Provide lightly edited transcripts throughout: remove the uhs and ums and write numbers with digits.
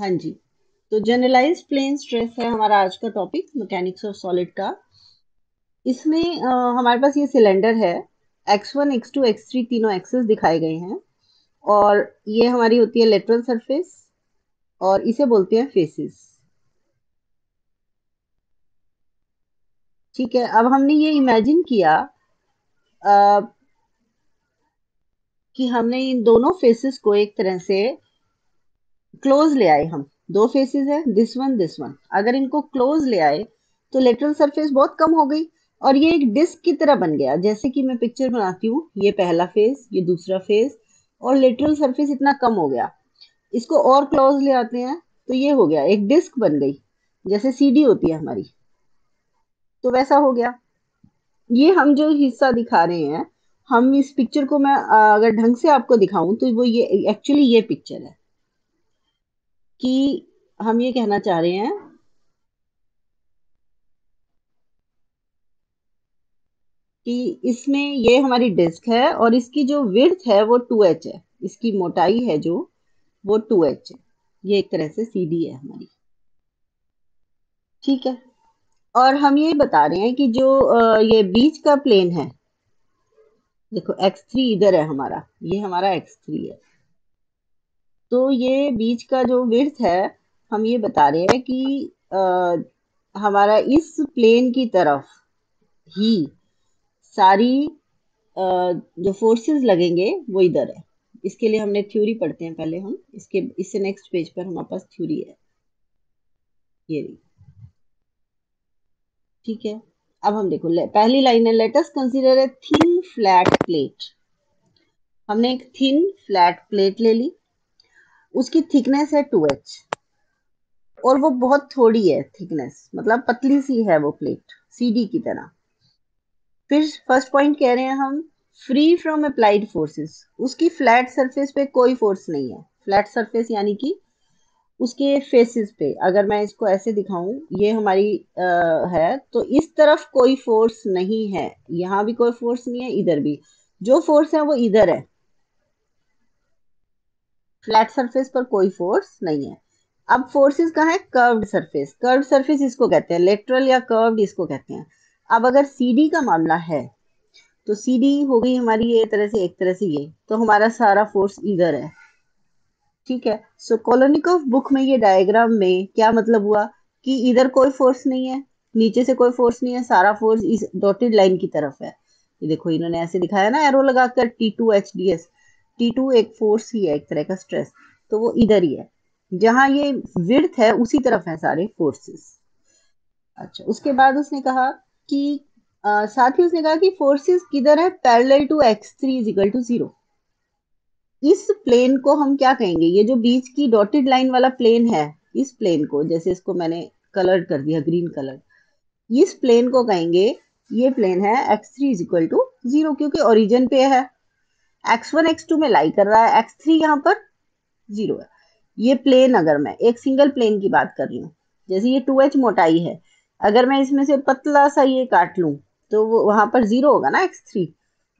हाँ जी। तो generalised plane stress है हमारा आज का टॉपिक मैकेनिक्स ऑफ सॉलिड का। इसमें हमारे पास ये सिलेंडर है। x1 x2 x3 तीनों एक्सेस दिखाए गए हैं और ये हमारी होती है लेटरल सरफेस और इसे बोलते हैं फेसिस। ठीक है, अब हमने ये इमेजिन किया अ, कि हमने इन दोनों फेसिस को एक तरह से क्लोज ले आए। हम दो फेसेस है, दिस वन, अगर इनको क्लोज ले आए तो लेटरल सरफेस बहुत कम हो गई और ये एक डिस्क की तरह बन गया। जैसे कि मैं पिक्चर बनाती हूँ, ये पहला फेस, ये दूसरा फेस और लेटरल सरफेस इतना कम हो गया। इसको और क्लोज ले आते हैं तो ये हो गया, एक डिस्क बन गई, जैसे सीडी होती है हमारी, तो वैसा हो गया। ये हम जो हिस्सा दिखा रहे हैं, हम इस पिक्चर को मैं अगर ढंग से आपको दिखाऊं तो वो ये एक्चुअली ये पिक्चर है कि हम ये कहना चाह रहे हैं कि इसमें ये हमारी डिस्क है और इसकी जो विड्थ है वो 2h है। इसकी मोटाई है जो, वो 2h है। ये एक तरह से सीडी है हमारी। ठीक है, और हम ये बता रहे हैं कि जो ये बीच का प्लेन है, देखो x3 इधर है हमारा, ये हमारा x3 है। तो ये बीच का जो विड्थ है, हम ये बता रहे हैं कि हमारा इस प्लेन की तरफ ही सारी जो फोर्सेस लगेंगे वो इधर है। इसके लिए हमने थ्योरी पढ़ते हैं पहले हम, इसके इससे नेक्स्ट पेज पर हमारे पास थ्योरी है, ये रही। ठीक है, अब हम देखो पहली लाइन है, let us consider a thin flat plate. हमने एक थिन फ्लैट प्लेट ले ली, उसकी थिकनेस है 2h और वो बहुत थोड़ी है थिकनेस, मतलब पतली सी है वो प्लेट, सीडी की तरह। फिर फर्स्ट पॉइंट कह रहे हैं हम, फ्री फ्रॉम अप्लाइड फोर्सेस। उसकी फ्लैट सरफेस पे कोई फोर्स नहीं है। फ्लैट सरफेस यानी कि उसके फेसेस पे, अगर मैं इसको ऐसे दिखाऊं, ये हमारी है, तो इस तरफ कोई फोर्स नहीं है, यहाँ भी कोई फोर्स नहीं है, इधर भी जो फोर्स है वो इधर है। फ्लैट सरफेस पर कोई फोर्स नहीं है। अब फोर्सेस कहाँ है? Curved surface. कर्व्ड सरफेस इसको कहते हैं, लेटरल या कर्व्ड इसको कहते हैं। अब अगर सीडी का मामला है तो सीडी हो गई हमारी ये तरह से, एक तरह से ये, तो हमारा सारा फोर्स इधर है। ठीक है, सो कोलोनिकॉफ बुक में ये डायग्राम में क्या मतलब हुआ कि इधर कोई फोर्स नहीं है, नीचे से कोई फोर्स नहीं है, सारा फोर्स इस डॉटेड लाइन की तरफ है। ये देखो इन्होंने ऐसे दिखाया ना एरो लगाकर, T2HDS। T2 एक फोर्स ही है, एक तरह का स्ट्रेस, तो वो इधर ही है। जहां ये विड्थ है उसी तरफ है सारे फोर्सेस। अच्छा, उसके बाद उसने कहा कि साथ ही उसने कहा कि फोर्सेस किधर है? Parallel to x3 is equal to 0। इस प्लेन को हम क्या कहेंगे? ये जो बीच की डॉटेड लाइन वाला प्लेन है, इस प्लेन को, जैसे इसको मैंने कलर कर दिया ग्रीन कलर, इस प्लेन को कहेंगे, ये प्लेन है x3 इज इक्वल टू 0, क्योंकि ओरिजिन पे है, x1 x2 में लाई कर रहा है, x3 यहाँ पर 0 है। ये प्लेन, अगर मैं एक सिंगल प्लेन की बात कर रही हूँ, जैसे ये 2h मोटाई है, अगर मैं इसमें से पतला सा ये काट लूं तो वो वहां पर 0 होगा ना, x3।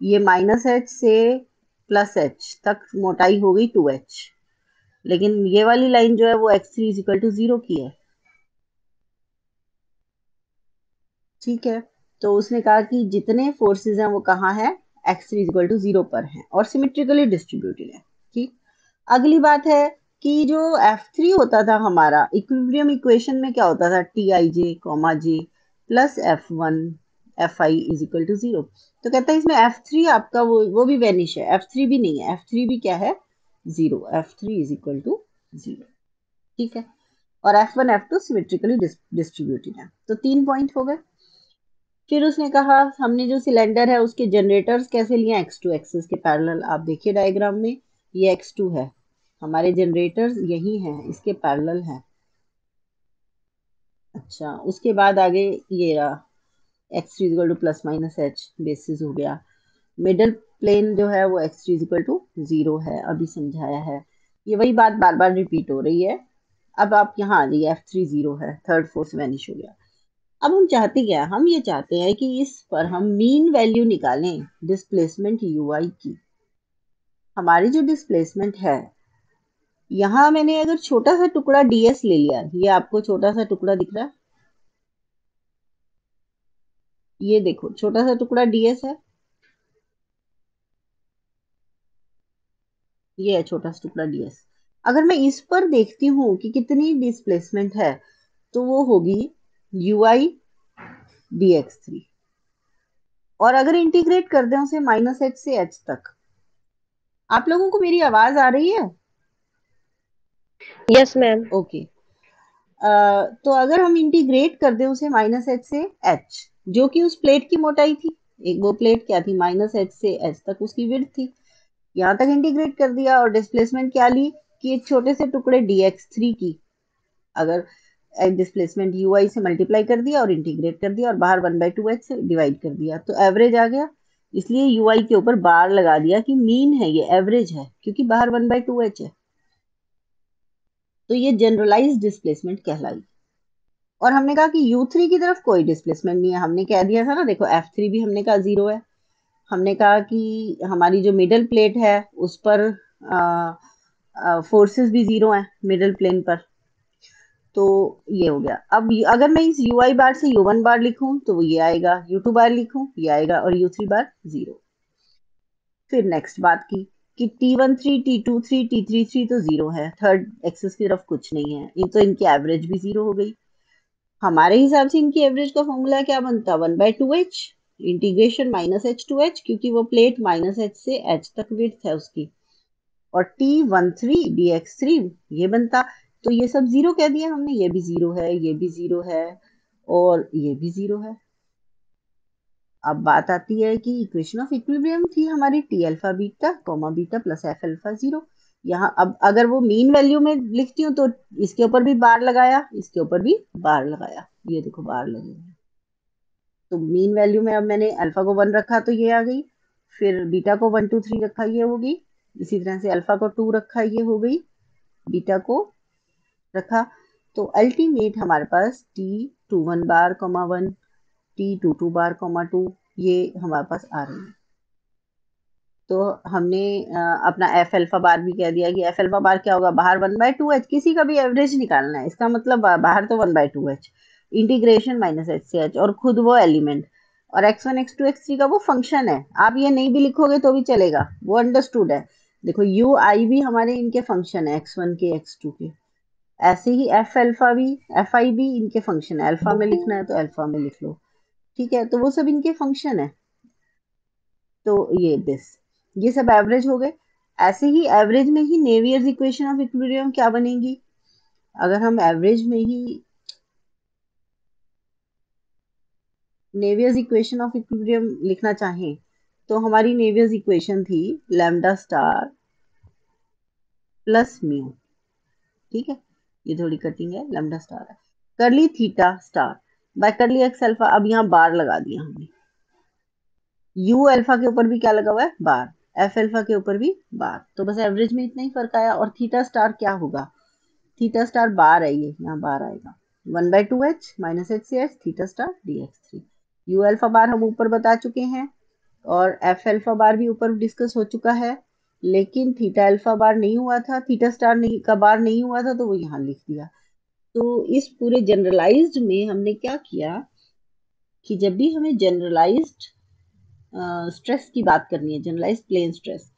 ये -h से +h तक मोटाई हो गई 2h, लेकिन ये वाली लाइन जो है वो x3 इज इक्वल टू 0 की है। ठीक है, तो उसने कहा कि जितने फोर्सेस हैं वो कहाँ है? x3 इज इक्वल टू 0 पर हैं और सिमेट्रिकली डिस्ट्रीब्यूटेड है। ठीक, अगली बात है कि जो F3 होता था हमारा इक्विलिब्रियम इक्वेशन में, क्या होता था? Tij, J plus F1 Fi is equal to 0। तो कहता है इसमें F3 आपका वो भी वैनिश है, F3 भी नहीं है, F3 भी क्या है? 0। F3 is equal to 0। ठीक है, और F1 F2 सिमेट्रिकली डिस्ट्रीब्यूटेड है। तो 3 पॉइंट हो गए। फिर उसने कहा हमने जो सिलेंडर है उसके जनरेटर्स कैसे लिए? x2 एक्सिस के पैरेलल। आप देखिए डायग्राम में, ये x2 है, हमारे जनरेटर्स यही हैं, इसके पैरेलल हैं। अच्छा, उसके बाद आगे ये रहा x3 equal to ±h, basis हो गया। मिडल प्लेन जो है वो x3 इक्वल टू 0 है, अभी समझाया है। ये वही बात बार बार रिपीट हो रही है। अब आप यहाँ आ जाइए, F3 0 है, थर्ड फोर्स वैनिश हो गया। अब हम चाहते क्या? हम ये चाहते हैं कि इस पर हम मीन वैल्यू निकालें डिस्प्लेसमेंट ui की। हमारी जो डिस्प्लेसमेंट है यहाँ मैंने अगर छोटा सा टुकड़ा ds ले लिया, ये आपको छोटा सा टुकड़ा दिख रहा है, ये देखो छोटा सा टुकड़ा ds है, ये है छोटा सा टुकड़ा ds। अगर मैं इस पर देखती हूँ कि कितनी डिस्प्लेसमेंट है, तो वो होगी ui dx3। और अगर इंटीग्रेट कर दें उसे -h से h तक, आप लोगों को मेरी आवाज आ रही है? Yes ma'am. ओके। तो अगर हम इंटीग्रेट कर दें उसे -h से h, जो कि उस प्लेट की मोटाई थी, एक वो प्लेट क्या थी, -h से h तक उसकी विड्थ थी, यहाँ तक इंटीग्रेट कर दिया और डिस्प्लेसमेंट क्या ली कि एक छोटे से टुकड़े dx3 की, अगर डिस्प्लेसमेंट ui से मल्टीप्लाई कर दिया और इंटीग्रेट कर दिया और बाहर 1/2h से डिवाइड कर दिया, तो एवरेज आ गया। इसलिए ui के ऊपर बार लगा दिया कि मीन है, ये एवरेज है, क्योंकि बाहर 1/2h है। तो ये जनरलाइज डिस्प्लेसमेंट कहलाई। और हमने कहा कि U3 की तरफ कोई डिस्प्लेसमेंट नहीं है, हमने कह दिया था ना, देखो F3 भी हमने कहा 0 है। हमने कहा कि हमारी जो मिडल प्लेट है उस पर फोर्सेस भी 0 है मिडल प्लेन पर। तो ये हो गया। अब अगर मैं इस ui बार से u1 बार लिखूं तो वो ये आएगा, u2 बार लिखूं ये आएगा, और u3 बार 0। फिर नेक्स्ट बात की कि t13 t23 t33 तो 0 है, थर्ड एक्सिस की तरफ कुछ नहीं है, तो इनकी एवरेज भी 0 हो गई। हमारे हिसाब से इनकी एवरेज का फॉर्मूला क्या बनता, 1/2h integration -h to h, क्योंकि वो प्लेट -h से h तक विड्थ है उसकी, और t13 dx3 ये बनता। तो ये सब 0 कह दिया हमने, ये भी 0 है, ये भी 0 है, और ये भी 0 है। अब बात आती है कि इक्वेशन ऑफ इक्विलिब्रियम थी हमारी T alpha beta comma beta plus F alpha 0। यहाँ अब अगर वो मीन वैल्यू में लिखती हूँ तो इसके ऊपर भी बार लगाया, इसके ऊपर भी बार लगाया, ये देखो बार लगे हुए हैं। तो मीन वैल्यू में अब मैंने अल्फा को 1 रखा तो ये आ गई, फिर बीटा को 1 2 3 रखा ये हो गई, इसी तरह से अल्फा को 2 रखा ये हो गई, बीटा को रखा। तो अल्टीमेट हमारे पास t21 bar comma 1, t22 bar comma 2 ये हमारे पास आ रही है। तो हमने अपना एफ अल्फा बार भी कह दिया कि एफ अल्फा बार क्या होगा, बाहर 1/2h, किसी का भी एवरेज निकालना है, इसका मतलब बाहर तो 1/2h इंटीग्रेशन -h से h, और खुद वो एलिमेंट, और x1 x2 x3 का वो फंक्शन है। आप ये नहीं भी लिखोगे तो भी चलेगा, वो अंडरस्टूड है। देखो यू आई भी हमारे इनके फंक्शन है, x1 के x2 के। ऐसे ही एफ अल्फा भी, एफ आई भी इनके फंक्शन है, अल्फा में लिखना है तो अल्फा में लिख लो, ठीक है, तो वो सब इनके फंक्शन है। तो ये सब एवरेज हो गए। ऐसे ही एवरेज में ही नेवियर्स इक्वेशन ऑफ इक्विलिब्रियम क्या बनेगी, अगर हम एवरेज में ही नेवियर्स इक्वेशन ऑफ इक्विलिब्रियम लिखना चाहें, तो हमारी नेवियर्स इक्वेशन थी लैम्डा स्टार प्लस म्यू, ठीक है, ये थोड़ी कटिंग है, लैम्डा स्टार है, करली थीटा स्टार बाय करली एक्स अल्फा। अब यहाँ बार लगा दिया हमने, यू अल्फा के ऊपर भी क्या लगा हुआ है, बार, एफ अल्फा के ऊपर भी बार, तो बस एवरेज में इतना ही फर्क आया। और थीटा स्टार क्या होगा, थीटा स्टार बार है, ये यहाँ बार आएगा, 1/2h -h से h theta star dx3। You alpha bar हम ऊपर बता चुके हैं, और एफ अल्फा बार भी ऊपर डिस्कस हो चुका है, लेकिन थीटा अल्फा बार नहीं हुआ था, थीटा स्टार नहीं का बार नहीं हुआ था, तो वो यहाँ लिख दिया। तो इस पूरे जनरलाइज्ड में हमने क्या किया कि जब भी हमें जनरलाइज्ड स्ट्रेस की बात करनी है, जनरलाइज प्लेन स्ट्रेस,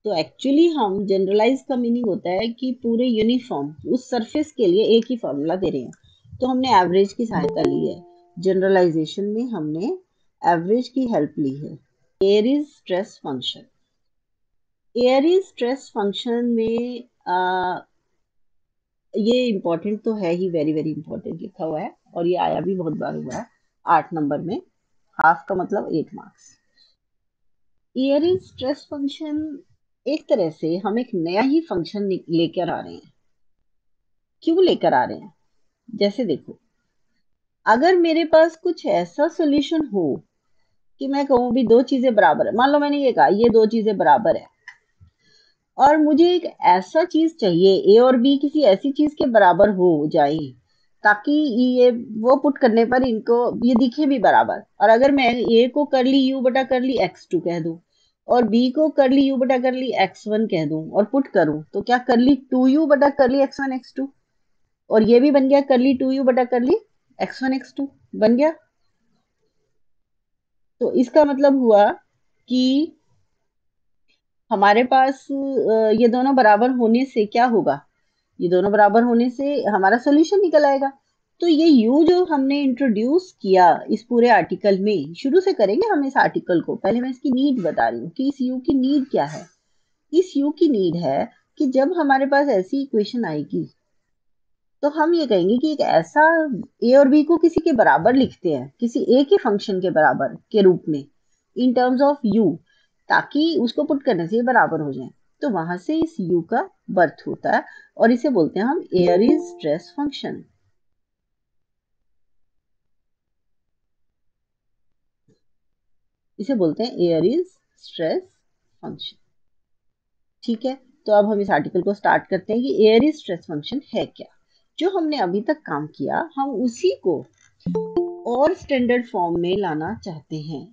तो एक्चुअली हम जनरलाइज का मीनिंग होता है कि पूरे यूनिफॉर्म उस सरफेस के लिए एक ही फॉर्मूला दे रहे हैं। तो हमने एवरेज की सहायता ली है, जनरलाइजेशन में हमने एवरेज की हेल्प ली है। Airy's stress function, Airy's stress function में ये इंपॉर्टेंट तो है ही, वेरी वेरी इंपॉर्टेंट लिखा हुआ है, और ये आया भी बहुत बार हुआ है 8 नंबर में, हाफ का मतलब 8 मार्क्स। एयरिंग स्ट्रेस फंक्शन, एक तरह से हम एक नया ही फंक्शन लेकर आ रहे हैं। क्यों लेकर आ रहे हैं, जैसे देखो, अगर मेरे पास कुछ ऐसा सॉल्यूशन हो कि मैं कहूं भी दो चीजें बराबर है, मान लो मैंने ये कहा ये दो चीजें बराबर है, और मुझे एक ऐसा चीज चाहिए ए और बी किसी ऐसी चीज के बराबर हो जाए ताकि ये वो पुट करने पर इनको ये दिखे भी बराबर, और अगर मैं ए को कर ली यू बटा कर ली x2 कह दूं, और बी को करली यू बटा करली x1 कह दूं और पुट करूं, तो क्या करली 2u बटा करली x1 x2, और ये भी बन गया करली 2u बटा करली x1 x2 बन गया। तो इसका मतलब हुआ कि हमारे पास ये दोनों बराबर होने से क्या होगा, ये दोनों बराबर होने से हमारा सोल्यूशन निकल आएगा। तो ये यू जो हमने इंट्रोड्यूस किया इस पूरे आर्टिकल में, शुरू से करेंगे हम इस आर्टिकल को, पहले मैं इसकी नीड बता रही हूँ कि इस यू की नीड क्या है। इस यू की नीड है कि जब हमारे पास ऐसी इक्वेशन आएगी तो हम ये कहेंगे कि एक ऐसा ए और बी को किसी के बराबर लिखते हैं, किसी ए के फंक्शन के बराबर के रूप में इन टर्म्स ऑफ यू, ताकि उसको पुट करने से ये बराबर हो जाए। तो वहां से इस यू का बर्थ होता है और इसे बोलते हैं हम एयरीज स्ट्रेस फंक्शन। इसे बोलते हैं एयरीज स्ट्रेस फंक्शन। ठीक है, तो अब हम इस आर्टिकल को स्टार्ट करते हैं कि एयरीज स्ट्रेस फंक्शन है क्या। जो हमने अभी तक काम किया हम उसी को और स्टैंडर्ड फॉर्म में लाना चाहते हैं।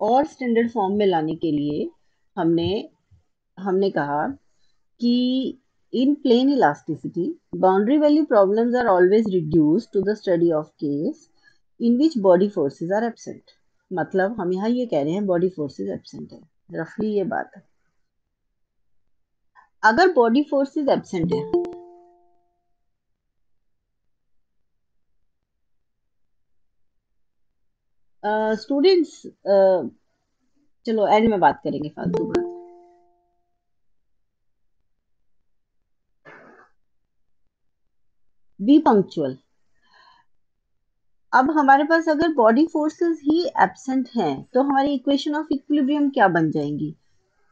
और स्टैंडर्ड फॉर्म में लाने के लिए हमने हमने कहा कि in plane elasticity, boundary value problems are always reduced to the study of case in which body forces are absent। मतलब हम यहाँ ये कह रहे हैं बॉडी फोर्सेस एब्सेंट है, रफली ये बात है। अगर बॉडी फोर्सेस एब्सेंट है, स्टूडेंट्स चलो एंड में बात करेंगे फालतू बात। B punctual. अब हमारे पास अगर बॉडी फोर्सेस ही एब्सेंट हैं तो हमारी इक्वेशन ऑफ इक्विलिब्रियम क्या बन जाएंगी,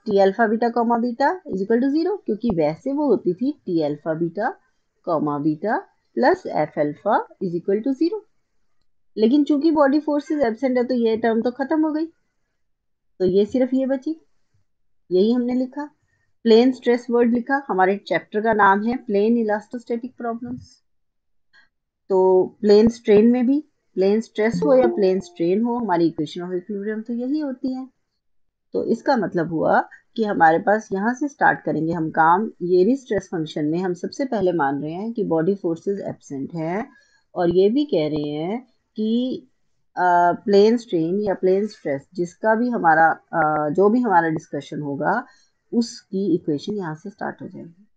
T alpha beta comma beta is equal to zero, क्योंकि वैसे वो होती थी T alpha beta comma beta plus F alpha is equal to zero. लेकिन चूंकि बॉडी फोर्सेस एब्सेंट है तो ये टर्म तो खत्म हो गई, तो ये सिर्फ ये बची, यही हमने लिखा। प्लेन स्ट्रेस वर्ड लिखा, हमारे चैप्टर का नाम है प्लेन इलास्टोस्टैटिक प्रॉब्लम्स। तो प्लेन स्ट्रेन में भी, प्लेन स्ट्रेस हो या प्लेन स्ट्रेन हो, हमारी इक्वेशन ऑफ इक्विलिब्रियम तो यही होती है। तो इसका मतलब हुआ कि हमारे पास यहाँ से स्टार्ट करेंगे हम काम, ये स्ट्रेस फंक्शन में हम सबसे पहले मान रहे हैं कि बॉडी फोर्सेस एब्सेंट हैं, और ये भी कह रहे हैं कि प्लेन स्ट्रेन या प्लेन स्ट्रेस जिसका भी हमारा जो भी हमारा डिस्कशन होगा उसकी इक्वेशन यहाँ से स्टार्ट हो जाएगी।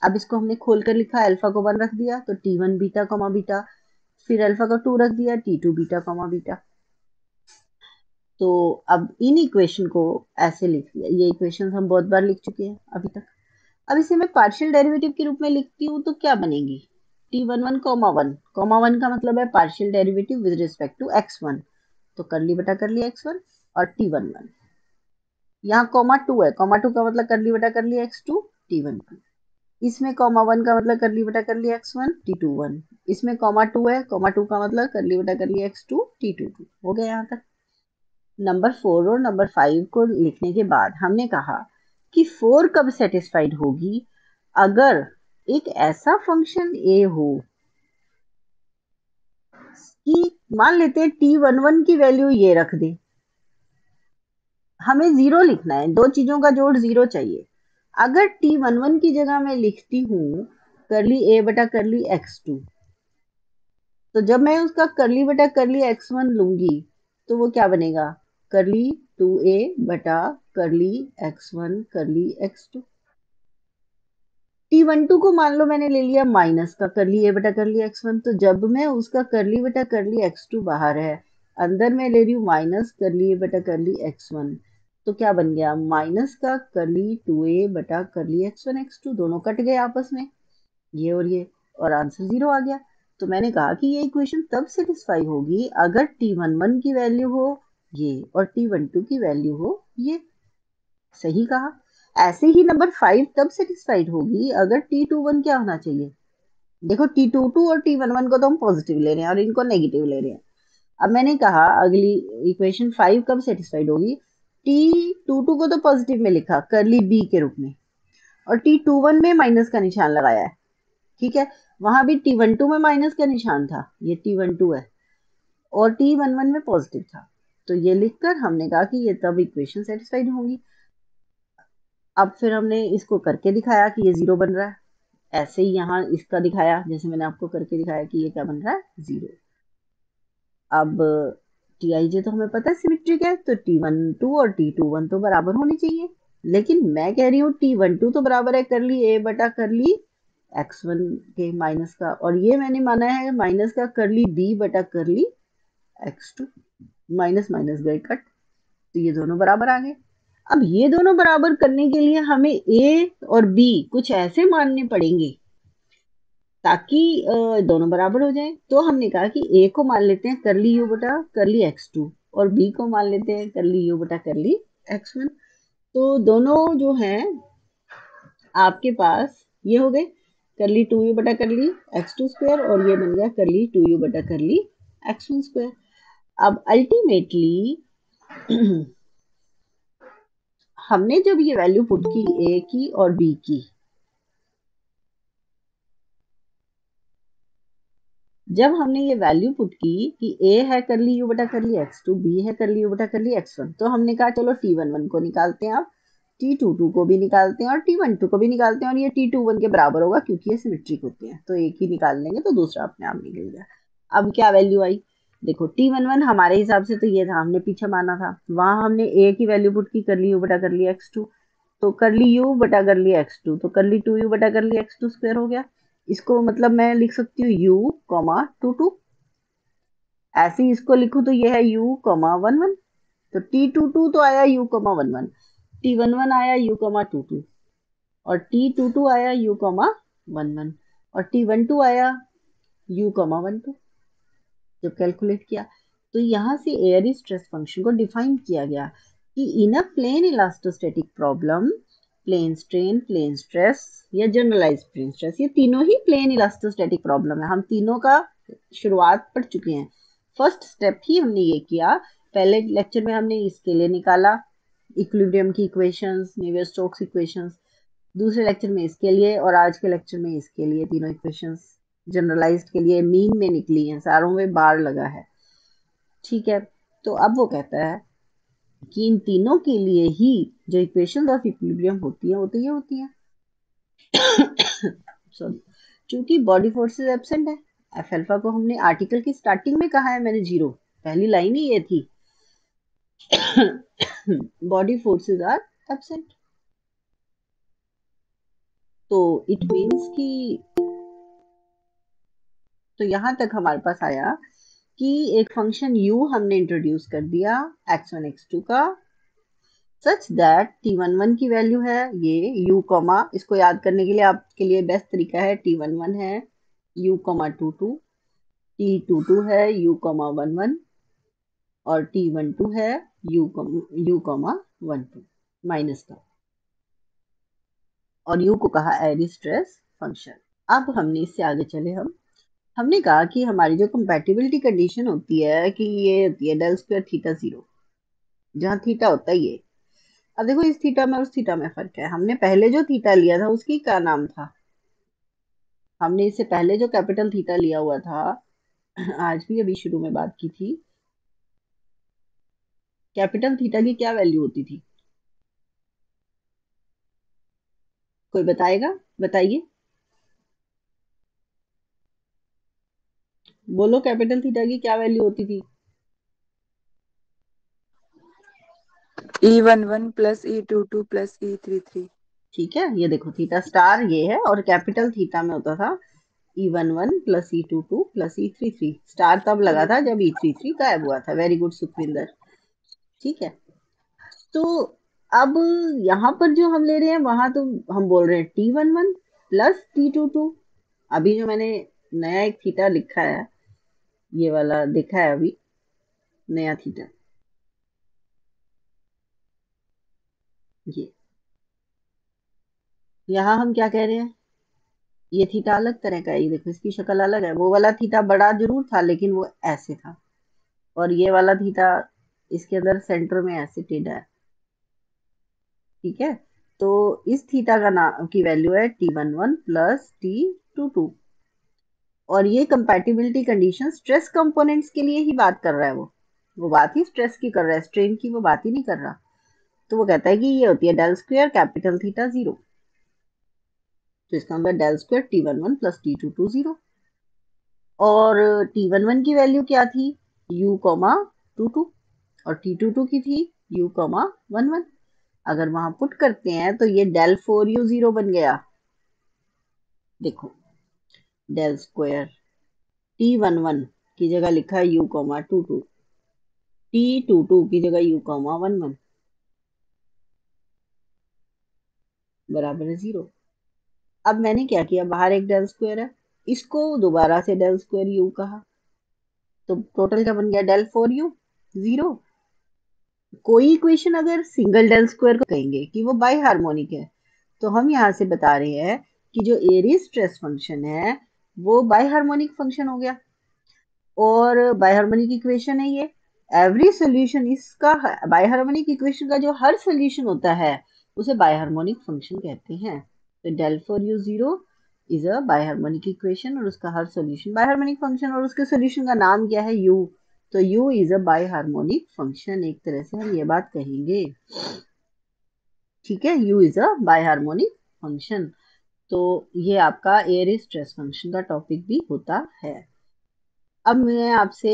अब इसको हमने खोल कर लिखा, अल्फा को 1 रख दिया तो T1 बीटा कॉमा बीटा, फिर अल्फा को 2 रख दिया T2 बीटा कॉमा बीटा। तो अब इन इक्वेशन को ऐसे लिख दिया, ये इक्वेशन हम बहुत बार लिख चुके हैं अभी तक। अब इसे मैं पार्शियल डेरिवेटिव के रूप में लिखती हूँ तो क्या बनेगी, T11 comma one, comma one का मतलब है partial derivative with respect to x1, तो करली बटा करली x1 और T11। यहाँ कॉमा टू है, कॉमा टू का मतलब करली बटा करली x2 T12। इसमें कॉमा वन का मतलब करली बटा करली x1 T21। इसमें कॉमा टू है, कॉमा टू का मतलब करली बटा करली x2 T22। हो गया यहाँ तक। नंबर 4 और नंबर 5 को लिखने के बाद हमने कहा कि 4 कब सेटिस्फाइड होगी, अगर एक ऐसा फंक्शन ए हो कि मान लेते हैं T11 की वैल्यू ये रख दे, हमें जीरो लिखना है, दो चीजों का जोड़ जीरो चाहिए। अगर T11 की जगह मैं लिखती हूँ करली ए बटा करली x2, तो जब मैं उसका करली बटा करली x1 लूंगी तो वो क्या बनेगा, करली 2a बटा करली x1 करली x2। T12 को मान लो मैंने ले लिया माइनस का करली ए बटा करली x1, तो जब मैं उसका करली बटा करली x2 बाहर है, अंदर मैं ले रही हूँ माइनस करली ए बटा करली x1, तो क्या बन गया, माइनस का करली 2a बटा करली x1 x2, दोनों कट गए आपस में, ये और ये, और आंसर जीरो आ गया। तो मैंने कहा कि ये इक्वेशन तब सेटिस्फाई होगी अगर T11 की वैल्यू हो ये और T12 की वैल्यू हो ये। सही कहा। ऐसे ही नंबर 5 तब सेटिस्फाइड होगी अगर T21 क्या होना चाहिए, देखो T22 और T11 को तो हम पॉजिटिव ले रहे हैं और इनको नेगेटिव ले रहे हैं। अब मैंने कहा अगली इक्वेशन 5 कब सेटिस्फाइड होगी, T22 को तो पॉजिटिव में लिखा करली बी के रूप में, और T21 में माइनस का निशान लगाया है। ठीक है, वहां भी T12 में माइनस का निशान था, ये T12 है, और T11 में पॉजिटिव था। तो ये लिखकर हमने कहा कि ये तब इक्वेशन सेटिस्फाइड होंगी। अब फिर हमने इसको करके दिखाया कि ये 0 बन रहा है। ऐसे ही यहाँ इसका दिखाया, जैसे मैंने आपको करके दिखाया कि ये क्या बन रहा है, 0। अब टीआईजे तो हमें पता है सिमेट्रिक है, तो T12 और T21 तो बराबर होनी चाहिए। लेकिन मैं कह रही हूँ T12 तो बराबर है करली A बटा करली x1 के माइनस का, और ये मैंने माना है माइनस का करली B बटा करली x2। माइनस माइनस गए कट, तो ये दोनों बराबर आ गए। अब ये दोनों बराबर करने के लिए हमें A और B कुछ ऐसे मानने पड़ेंगे ताकि दोनों बराबर हो जाए। तो हमने कहा कि A को मान लेते हैं करली U बटा करली x2 और B को मान लेते हैं करली U बटा करली x1। तो दोनों जो हैं आपके पास ये हो गए करली 2U बटा करली x2 स्क्वायर, और ये बन गया करली 2U बटा करली x1 स्क्वायर। अब अल्टीमेटली हमने जब ये वैल्यू पुट की A की और B की, जब हमने ये वैल्यू पुट की कि A है करली U बटा करली x2, B है करली U बटा करली x1, तो हमने कहा चलो T11 को निकालते हैं, अब T22 को भी निकालते हैं और T12 को भी निकालते हैं, और ये T21 के बराबर होगा क्योंकि ये सिमेट्रिक होते हैं, तो एक ही निकाल लेंगे तो दूसरा अपने आप निकल गया। अब क्या वैल्यू आई, देखो T11 हमारे हिसाब से तो ये था, हमने पीछे माना था, वहां हमने A की वैल्यू पुट की करली U बटा करली x2, तो करली U बटा करली x2 तो करली 2U बटा करली x2 स्क्वायर हो गया। इसको मतलब मैं लिख सकती हूँ U कॉमा 2 2, ऐसे ही इसको लिखूं तो ये है U कॉमा 1 1, तो T22 तो आया U कॉमा 1 1, T11 आया U कॉमा 2 2, और T22 आया U कॉमा 1 1, और T12 आया U कॉमा 1 2। जब कैलकुलेट किया तो यहाँ से एयर स्ट्रेस फंक्शन को डिफाइन किया गया कि in a plane elastostatic problem, plane strain, plane stress या जनरलाइज प्लेन स्ट्रेस, ये तीनों ही प्लेन इलास्टोस्टैटिक प्रॉब्लम है। हम तीनों का शुरुआत पढ़ चुके हैं, फर्स्ट स्टेप ही हमने ये किया। पहले लेक्चर में हमने इसके लिए निकाला इक्विलिब्रियम की इक्वेशंस, नेवियर स्टोक्स इक्वेशंस, दूसरे लेक्चर में इसके लिए, और आज के लेक्चर में इसके लिए तीनों इक्वेशंस जनरलाइज्ड के लिए मीन में निकली हैं, सारों में बार लगा है। ठीक है, तो अब वो कहता है कि इन तीनों के लिए ही जो इक्वेशंस ऑफ इक्विलिब्रियम होती हैं वो तो ये होती हैं। सॉरी, चूंकि बॉडी फोर्सेस एब्सेंट है, एफ अल्फा को हमने आर्टिकल की स्टार्टिंग में कहा है मैंने 0, पहली लाइन ही ये थी, बॉडी फोर्सेस आर एब्सेंट। तो इट मीन्स कि, तो यहां तक हमारे पास आया कि एक फंक्शन u हमने इंट्रोड्यूस कर दिया x1 x2 का, सच दैट T11 की वैल्यू है ये u कॉमा, इसको याद करने के लिए आपके लिए बेस्ट तरीका है T11 है u कॉमा 2 2, T22 है u कॉमा 1 1, और T12 है u कॉमा 1 2 माइनस का, और u को कहा एरी स्ट्रेस फंक्शन। अब हमने इससे आगे चले, हमने कहा कि हमारी जो कंपैटिबिलिटी कंडीशन होती है कि ये होती है डेल स्क्वायर थीटा 0, जहाँ थीटा होता है ये। अब देखो इस थीटा में उस थीटा में फर्क है, हमने पहले जो थीटा लिया था उसकी क्या नाम था, हमने इससे पहले जो कैपिटल थीटा लिया हुआ था, आज भी अभी शुरू में बात की थी, कैपिटल थीटा की क्या वैल्यू होती थी, कोई बताएगा, बताइए, बोलो कैपिटल थीटा की क्या वैल्यू होती थी। E11 plus E22 plus E33। ठीक है, ये देखो थीटा स्टार ये है, और कैपिटल थीटा में होता था E11 plus E22 plus E33। Star तब लगा था जब E33 गायब हुआ था। Very good Sukhwinder. ठीक है, तो अब यहाँ पर जो हम ले रहे हैं वहां तो हम बोल रहे हैं T11 प्लस T22। अभी जो मैंने नया एक थीटा लिखा है, ये वाला देखा है अभी, नया थीटा ये, यहाँ हम क्या कह रहे हैं, ये थीटा अलग तरह का है, ये देखो इसकी शक्ल अलग है, वो वाला थीटा बड़ा जरूर था लेकिन वो ऐसे था, और ये वाला थीटा इसके अंदर सेंटर में ऐसे टेढ़ा है। ठीक है, तो इस थीटा का नाम की वैल्यू है T11 प्लस T22, और ये कंपैटिबिलिटी कंडीशन स्ट्रेस कंपोनेंट्स के लिए ही बात कर रहा है वो, वो बात ही स्ट्रेस की कर रहा है, स्ट्रेन की वो बात ही नहीं कर रहा। तो वो कहता है कि ये होती है डेल स्क्वायर कैपिटल थीटा 0। तो इसका मतलब del square T11 plus T22 0। और T11 की वैल्यू क्या थी, u कॉमा 22, और T22 की थी u कॉमा 11। अगर वहां पुट करते हैं तो ये डेल 4u 0 बन गया। देखो, डेल स्क्वायर T11 की जगह लिखा है u कॉमा 22, T22 की जगह u कॉमा 11 बराबर है 0। अब मैंने क्या किया, बाहर एक डेल स्क्वायर है, इसको दोबारा से डेल स्क्वायर u कहा, तो टोटल क्या बन गया, डेल 4u 0। कोई इक्वेशन अगर सिंगल डेल स्क्वायर को कहेंगे कि वो बाई हार्मोनिक है, तो हम यहाँ से बता रहे हैं कि जो एरी स्ट्रेस फंक्शन है वो बाई हार्मोनिक फंक्शन हो गया। और बाई हार्मोनिक इक्वेशन है ये, एवरी सोल्यूशन इसका, बाई हार्मोनिक इक्वेशन का जो हर सोल्यूशन होता है उसे बाई हार्मोनिक फंक्शन कहते हैं। तो del four u zero is a biharmonic equation और उसका हर सोल्यूशन बाई हार्मोनिक फंक्शन, और उसके सोल्यूशन का नाम क्या है, यू। तो u is a biharmonic function, एक तरह से हम ये बात कहेंगे। ठीक है, u is a biharmonic function. तो ये आपका एयर स्ट्रेस फंक्शन का टॉपिक भी होता है। अब मैं आपसे